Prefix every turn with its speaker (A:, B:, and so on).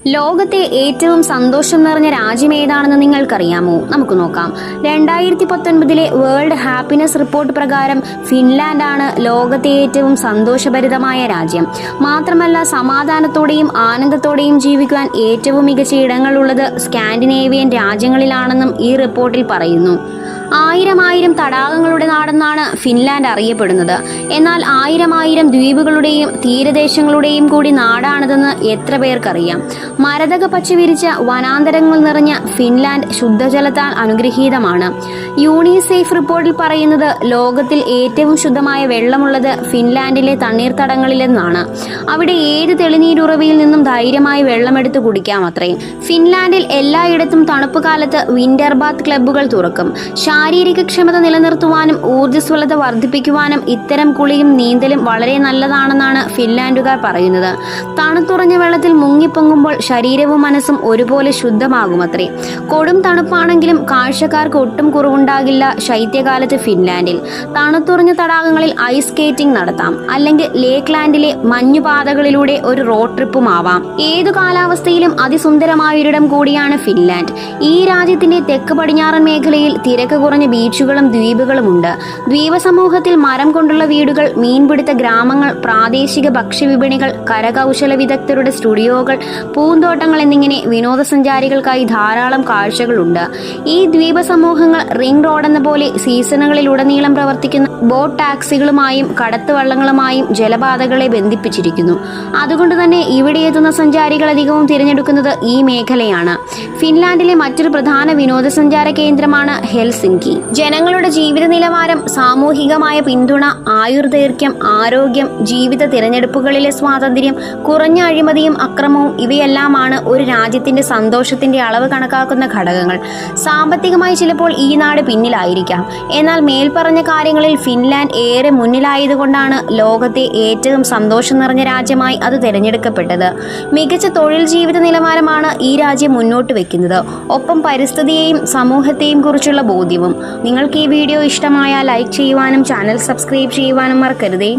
A: ലോകത്തെ ഏറ്റവും സന്തോഷം നിറഞ്ഞ രാജ്യം ഏതാണെന്ന് നിങ്ങൾക്കറിയാമോ? നമുക്ക് നോക്കാം. 2019 വേൾഡ് ഹാപ്പിനെസ് റിപ്പോർട്ട് പ്രകാരം ഫിൻലാൻഡാണ് ലോകത്തെ ഏറ്റവും സന്തോഷഭരിതമായ രാജ്യം. മാത്രമല്ല, സമാധാനത്തോടെയും ആനന്ദത്തോടെയും ജീവിക്കുവാൻ ഏറ്റവും മികച്ച ഇടങ്ങളുള്ളത് സ്കാൻഡിനേവിയൻ രാജ്യങ്ങളിലാണെന്നും ഈ റിപ്പോർട്ടിൽ പറയുന്നു. ആയിരം തടാകങ്ങളുടെ നാടെന്നാണ് ഫിൻലാൻഡ് അറിയപ്പെടുന്നത്. എന്നാൽ ആയിരം ദ്വീപുകളുടെയും തീരദേശങ്ങളുടെയും കൂടി നാടാണിതെന്ന് എത്ര പേർക്കറിയാം? മരതക പച്ച വിരിച്ച വനാന്തരങ്ങൾ നിറഞ്ഞ ഫിൻലാൻഡ് ശുദ്ധജലത്താൽ അനുഗ്രഹീതമാണ്. യൂണിസെഫ് റിപ്പോർട്ടിൽ പറയുന്നത് ലോകത്തിൽ ഏറ്റവും ശുദ്ധമായ വെള്ളമുള്ളത് ഫിൻലാൻഡിലെ തണ്ണീർത്തടങ്ങളിലെന്നാണ്. അവിടെ ഏത് തെളിനീരുറവയിൽ നിന്നും ധൈര്യമായി വെള്ളമെടുത്ത് കുടിക്കാമത്രേ. ഫിൻലാൻഡിൽ എല്ലായിടത്തും തണുപ്പ് കാലത്ത് വിന്റർ ബാത്ത് ക്ലബ്ബുകൾ തുറക്കും. ശാരീരികക്ഷമത നിലനിർത്തുവാനും ഊർജ്ജസ്വലത വർദ്ധിപ്പിക്കുവാനും ഇത്തരം കുളിയും നീന്തലും വളരെ നല്ലതാണെന്നാണ് ഫിൻലാൻഡുകാർ പറയുന്നത്. തണുത്തുറഞ്ഞ വെള്ളത്തിൽ മുങ്ങിപ്പൊങ്ങുമ്പോൾ ശരീരവും മനസ്സും ഒരുപോലെ ശുദ്ധമാകുമത്രേ. കൊടും തണുപ്പാണെങ്കിലും കാഴ്ചക്കാർക്ക് ഒട്ടും കുറവുണ്ടാകില്ല. ശൈത്യകാലത്ത് ഫിൻലാൻഡിൽ തണുത്തുറഞ്ഞ തടാകങ്ങളിൽ ഐസ് സ്കേറ്റിംഗ് നടത്താം. അല്ലെങ്കിൽ ലേക്ക് ലാൻഡിലെ മഞ്ഞുപാതകളിലൂടെ ഒരു റോഡ് ട്രിപ്പും ആവാം. ഏതു കാലാവസ്ഥയിലും അതിസുന്ദരമായൊരിടം കൂടിയാണ് ഫിൻലാൻഡ്. ഈ രാജ്യത്തിന്റെ തെക്ക് പടിഞ്ഞാറൻ മേഖലയിൽ തിരക്ക് കുറഞ്ഞ ബീച്ചുകളും ദ്വീപുകളുമുണ്ട്. ദ്വീപ സമൂഹത്തിൽ മരം കൊണ്ടുള്ള വീടുകൾ, മീൻപിടുത്ത ഗ്രാമങ്ങൾ, പ്രാദേശിക ഭക്ഷ്യവിപണികൾ, കരകൗശല വിദഗ്ധരുടെ സ്റ്റുഡിയോകൾ, പൂന്തോട്ടങ്ങൾ എന്നിങ്ങനെ വിനോദസഞ്ചാരികൾക്കായി ധാരാളം കാഴ്ചകളുണ്ട്. ഈ ദ്വീപ സമൂഹങ്ങൾ റിംഗ് റോഡ് എന്ന പോലെ സീസണുകളിലുടനീളം പ്രവർത്തിക്കുന്ന ബോട്ട് ടാക്സികളുമായും കടത്തുവള്ളങ്ങളുമായും ജലപാതകളെ ബന്ധിപ്പിച്ചിരിക്കുന്നു. അതുകൊണ്ട് തന്നെ ഇവിടെ എത്തുന്ന സഞ്ചാരികൾ അധികവും തിരഞ്ഞെടുക്കുന്നത് ഈ മേഖലയാണ്. ഫിൻലാൻഡിലെ മറ്റൊരു പ്രധാന വിനോദസഞ്ചാര കേന്ദ്രമാണ് ഹെൽസിങ്കി. ജനങ്ങളുടെ ജീവിത നിലവാരം, സാമൂഹികമായ പിന്തുണ, ആയുർദൈർഘ്യം, ആരോഗ്യം, ജീവിത തിരഞ്ഞെടുപ്പുകളിലെ സ്വാതന്ത്ര്യം, കുറഞ്ഞ അഴിമതിയും അക്രമവും ഇവയെല്ലാമാണ് ഒരു രാജ്യത്തിന്റെ സന്തോഷത്തിന്റെ അളവ് കണക്കാക്കുന്ന ഘടകങ്ങൾ. സാമ്പത്തികമായി ചിലപ്പോൾ ഈ നാട് പിന്നിലായിരിക്കാം. എന്നാൽ മേൽപ്പറഞ്ഞ കാര്യങ്ങളിൽ ഫിൻലാൻഡ് ഏറെ മുന്നിലായതുകൊണ്ടാണ് ലോകത്തെ ഏറ്റവും സന്തോഷം നിറഞ്ഞ രാജ്യമായി അത് തിരഞ്ഞെടുക്കപ്പെട്ടത്. മികച്ച തൊഴിൽ ജീവിത നിലവാരമാണ് ഈ രാജ്യം മുന്നോട്ട് വെക്കുന്നത്. ഒപ്പം പരിസ്ഥിതിയെയും സമൂഹത്തെയും കുറിച്ചുള്ള ബോധ്യവും. നിങ്ങൾക്ക് ഈ വീഡിയോ ഇഷ്ടമായാൽ ലൈക്ക് ചെയ്യുവാനും ചാനൽ സബ്സ്ക്രൈബ് ചെയ്യുവാനും മറക്കരുതേ.